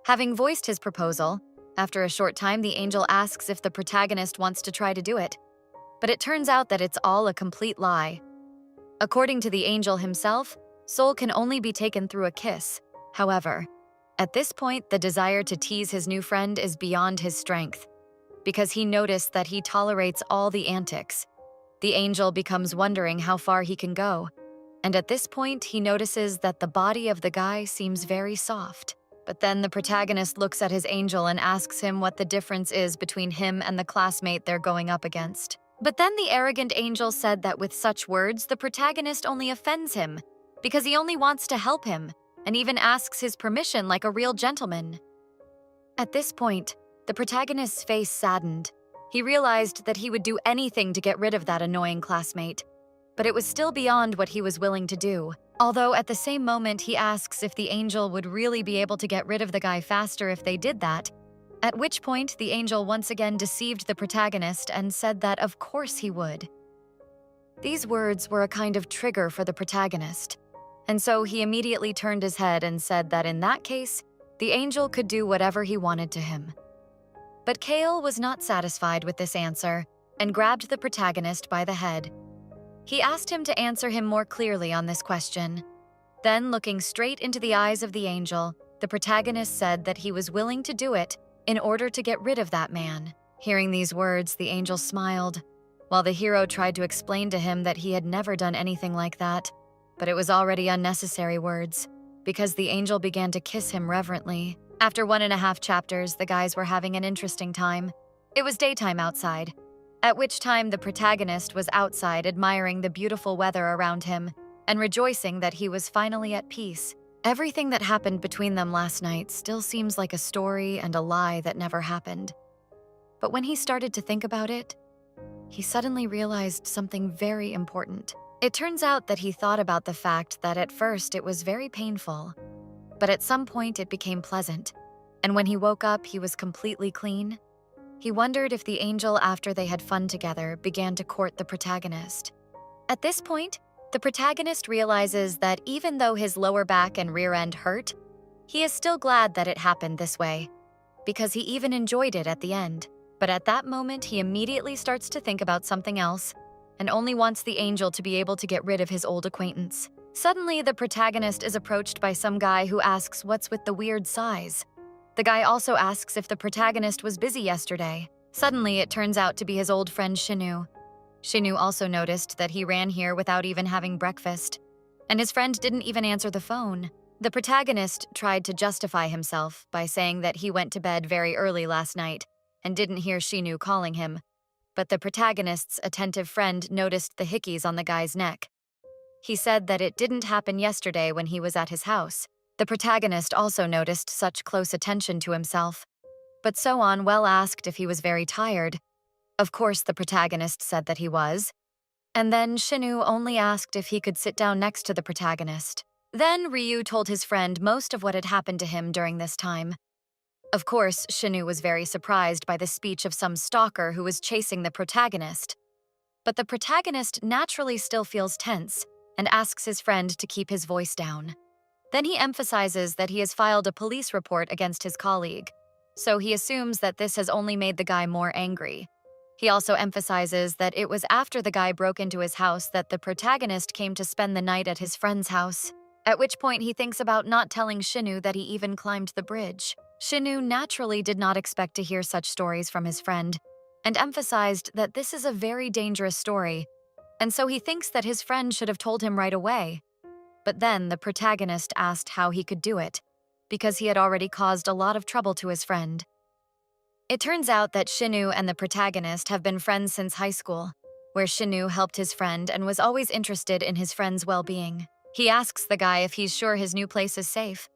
Having voiced his proposal, after a short time the angel asks if the protagonist wants to try to do it. But it turns out that it's all a complete lie. According to the angel himself, soul can only be taken through a kiss. However, at this point, the desire to tease his new friend is beyond his strength, because he noticed that he tolerates all the antics. The angel becomes wondering how far he can go, and at this point, he notices that the body of the guy seems very soft. But then the protagonist looks at his angel and asks him what the difference is between him and the classmate they're going up against. But then the arrogant angel said that with such words, the protagonist only offends him, because he only wants to help him, and even asks his permission like a real gentleman. At this point, the protagonist's face saddened. He realized that he would do anything to get rid of that annoying classmate, but it was still beyond what he was willing to do. Although at the same moment he asks if the angel would really be able to get rid of the guy faster if they did that, at which point the angel once again deceived the protagonist and said that of course he would. These words were a kind of trigger for the protagonist, and so he immediately turned his head and said that in that case, the angel could do whatever he wanted to him. But Kale was not satisfied with this answer and grabbed the protagonist by the head. He asked him to answer him more clearly on this question. Then, looking straight into the eyes of the angel, the protagonist said that he was willing to do it in order to get rid of that man. Hearing these words, the angel smiled, while the hero tried to explain to him that he had never done anything like that. But it was already unnecessary words, because the angel began to kiss him reverently. After 1.5 chapters, the guys were having an interesting time. It was daytime outside, at which time the protagonist was outside admiring the beautiful weather around him and rejoicing that he was finally at peace. Everything that happened between them last night still seems like a story and a lie that never happened. But when he started to think about it, he suddenly realized something very important. It turns out that he thought about the fact that at first it was very painful, but at some point it became pleasant, and when he woke up he was completely clean. He wondered if the angel, after they had fun together, began to court the protagonist. At this point, the protagonist realizes that even though his lower back and rear end hurt, he is still glad that it happened this way, because he even enjoyed it at the end. But at that moment, he immediately starts to think about something else, and only wants the angel to be able to get rid of his old acquaintance. Suddenly, the protagonist is approached by some guy who asks what's with the weird sighs. The guy also asks if the protagonist was busy yesterday. Suddenly, it turns out to be his old friend Shinu. Shinu also noticed that he ran here without even having breakfast, and his friend didn't even answer the phone. The protagonist tried to justify himself by saying that he went to bed very early last night and didn't hear Shinu calling him. But the protagonist's attentive friend noticed the hickeys on the guy's neck. He said that it didn't happen yesterday when he was at his house. The protagonist also noticed such close attention to himself, but So-on well asked if he was very tired. Of course, the protagonist said that he was, and then Shinu only asked if he could sit down next to the protagonist. Then Ryu told his friend most of what had happened to him during this time. Of course, Shinu was very surprised by the speech of some stalker who was chasing the protagonist. But the protagonist naturally still feels tense and asks his friend to keep his voice down. Then he emphasizes that he has filed a police report against his colleague, so he assumes that this has only made the guy more angry. He also emphasizes that it was after the guy broke into his house that the protagonist came to spend the night at his friend's house, at which point he thinks about not telling Shinu that he even climbed the bridge. Shinu naturally did not expect to hear such stories from his friend, and emphasized that this is a very dangerous story, and so he thinks that his friend should have told him right away. But then the protagonist asked how he could do it, because he had already caused a lot of trouble to his friend. It turns out that Shinu and the protagonist have been friends since high school, where Shinu helped his friend and was always interested in his friend's well-being. He asks the guy if he's sure his new place is safe.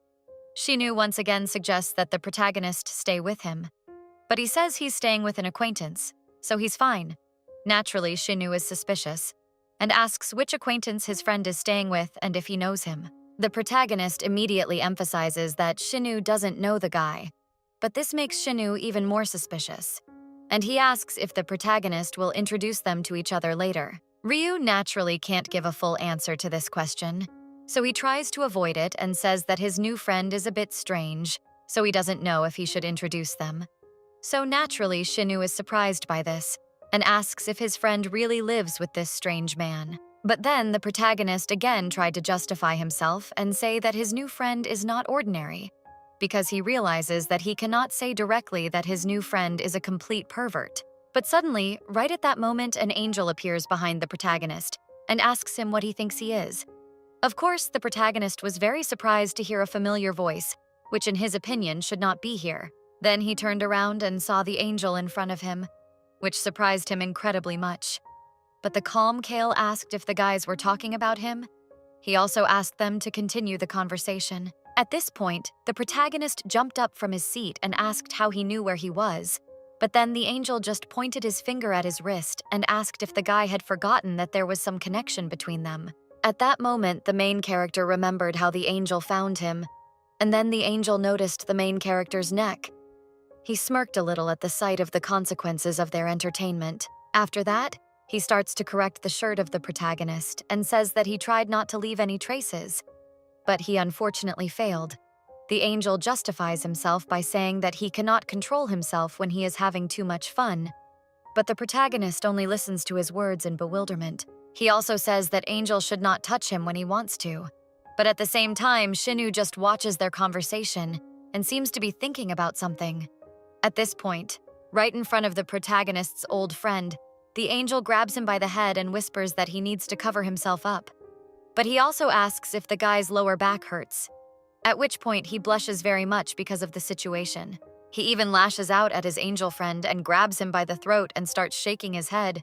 Shinu once again suggests that the protagonist stay with him, but he says he's staying with an acquaintance, so he's fine. Naturally, Shinu is suspicious and asks which acquaintance his friend is staying with and if he knows him. The protagonist immediately emphasizes that Shinu doesn't know the guy, but this makes Shinu even more suspicious, and he asks if the protagonist will introduce them to each other later. Ryu naturally can't give a full answer to this question, so he tries to avoid it and says that his new friend is a bit strange, so he doesn't know if he should introduce them. So naturally, Shinu is surprised by this and asks if his friend really lives with this strange man. But then the protagonist again tried to justify himself and say that his new friend is not ordinary, because he realizes that he cannot say directly that his new friend is a complete pervert. But suddenly, right at that moment, an angel appears behind the protagonist and asks him what he thinks he is. Of course, the protagonist was very surprised to hear a familiar voice, which in his opinion should not be here. Then he turned around and saw the angel in front of him, which surprised him incredibly much. But the calm Kale asked if the guys were talking about him. He also asked them to continue the conversation. At this point, the protagonist jumped up from his seat and asked how he knew where he was. But then the angel just pointed his finger at his wrist and asked if the guy had forgotten that there was some connection between them. At that moment, the main character remembered how the angel found him, and then the angel noticed the main character's neck. He smirked a little at the sight of the consequences of their entertainment. After that, he starts to correct the shirt of the protagonist and says that he tried not to leave any traces, but he unfortunately failed. The angel justifies himself by saying that he cannot control himself when he is having too much fun, but the protagonist only listens to his words in bewilderment. He also says that Angel should not touch him when he wants to, but at the same time, Shinu just watches their conversation and seems to be thinking about something. At this point, right in front of the protagonist's old friend, the angel grabs him by the head and whispers that he needs to cover himself up. But he also asks if the guy's lower back hurts, at which point he blushes very much because of the situation. He even lashes out at his angel friend and grabs him by the throat and starts shaking his head.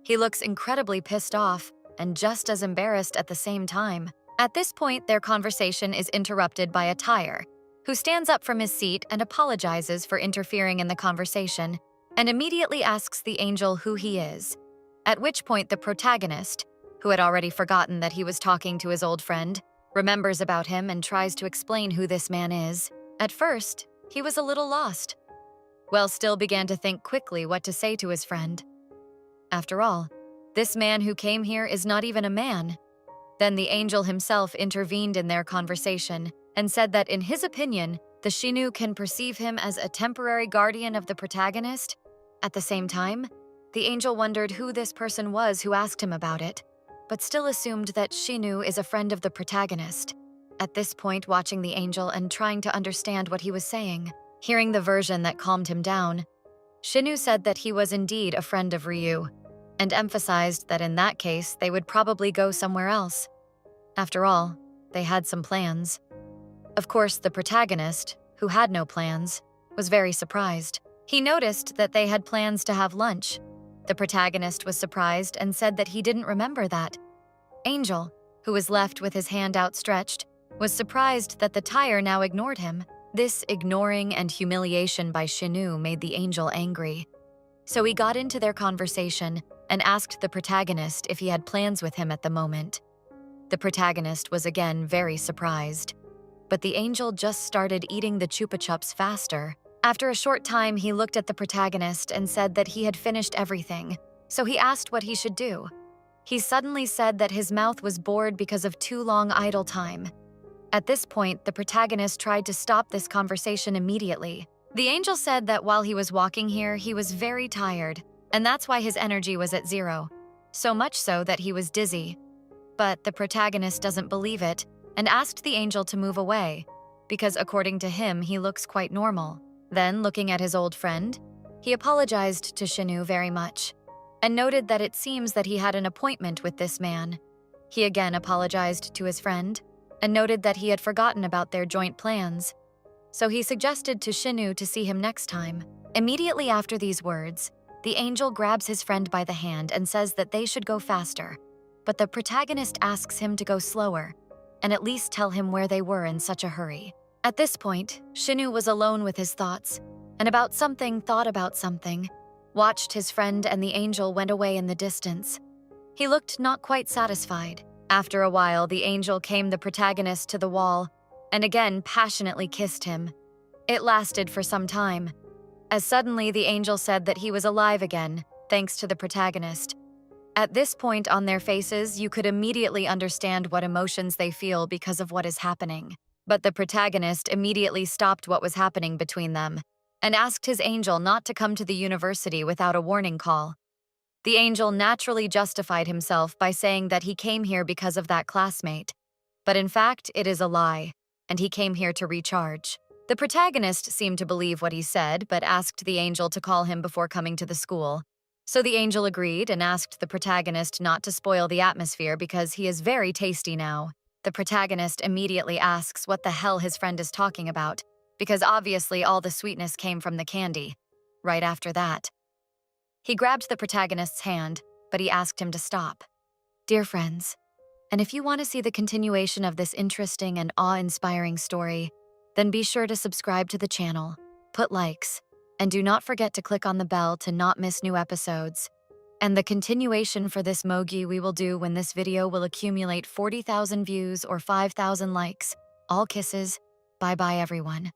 He looks incredibly pissed off and just as embarrassed at the same time. At this point, their conversation is interrupted by a tire, who stands up from his seat and apologizes for interfering in the conversation and immediately asks the angel who he is, at which point the protagonist, who had already forgotten that he was talking to his old friend, remembers about him and tries to explain who this man is. At first, he was a little lost. Still began to think quickly what to say to his friend. After all, this man who came here is not even a man. Then the angel himself intervened in their conversation and said that in his opinion, the Shinu can perceive him as a temporary guardian of the protagonist. At the same time, the angel wondered who this person was who asked him about it, but still assumed that Shinu is a friend of the protagonist. At this point, watching the angel and trying to understand what he was saying, hearing the version that calmed him down, Shinu said that he was indeed a friend of Ryu, and emphasized that in that case, they would probably go somewhere else. After all, they had some plans. Of course, the protagonist, who had no plans, was very surprised. He noticed that they had plans to have lunch. The protagonist was surprised and said that he didn't remember that. Angel, who was left with his hand outstretched, was surprised that the tire now ignored him. This ignoring and humiliation by Shinu made the angel angry. So he got into their conversation and asked the protagonist if he had plans with him at the moment. The protagonist was again very surprised, but the angel just started eating the Chupa Chups faster. After a short time, he looked at the protagonist and said that he had finished everything, so he asked what he should do. He suddenly said that his mouth was bored because of too long idle time. At this point, the protagonist tried to stop this conversation immediately. The angel said that while he was walking here, he was very tired, and that's why his energy was at zero, so much so that he was dizzy. But the protagonist doesn't believe it and asked the angel to move away, because according to him, he looks quite normal. Then, looking at his old friend, he apologized to Shinu very much and noted that it seems that he had an appointment with this man. He again apologized to his friend and noted that he had forgotten about their joint plans. so he suggested to Shinu to see him next time. Immediately after these words, the angel grabs his friend by the hand and says that they should go faster, but the protagonist asks him to go slower and at least tell him where they were in such a hurry. At this point, Shinu was alone with his thoughts, and thought about something, watched his friend and the angel went away in the distance. He looked not quite satisfied. After a while, the angel came the protagonist to the wall and again passionately kissed him. It lasted for some time, as suddenly the angel said that he was alive again, thanks to the protagonist. At this point on their faces, you could immediately understand what emotions they feel because of what is happening. But the protagonist immediately stopped what was happening between them and asked his angel not to come to the university without a warning call. The angel naturally justified himself by saying that he came here because of that classmate. But in fact, it is a lie, and he came here to recharge. The protagonist seemed to believe what he said, but asked the angel to call him before coming to the school. So the angel agreed and asked the protagonist not to spoil the atmosphere because he is very tasty now. The protagonist immediately asks what the hell his friend is talking about, because obviously all the sweetness came from the candy. Right after that, he grabbed the protagonist's hand, but he asked him to stop. Dear friends, and if you want to see the continuation of this interesting and awe-inspiring story, then be sure to subscribe to the channel, put likes, and do not forget to click on the bell to not miss new episodes. And the continuation for this mogi we will do when this video will accumulate 40,000 views or 5,000 likes. All kisses. Bye-bye, everyone.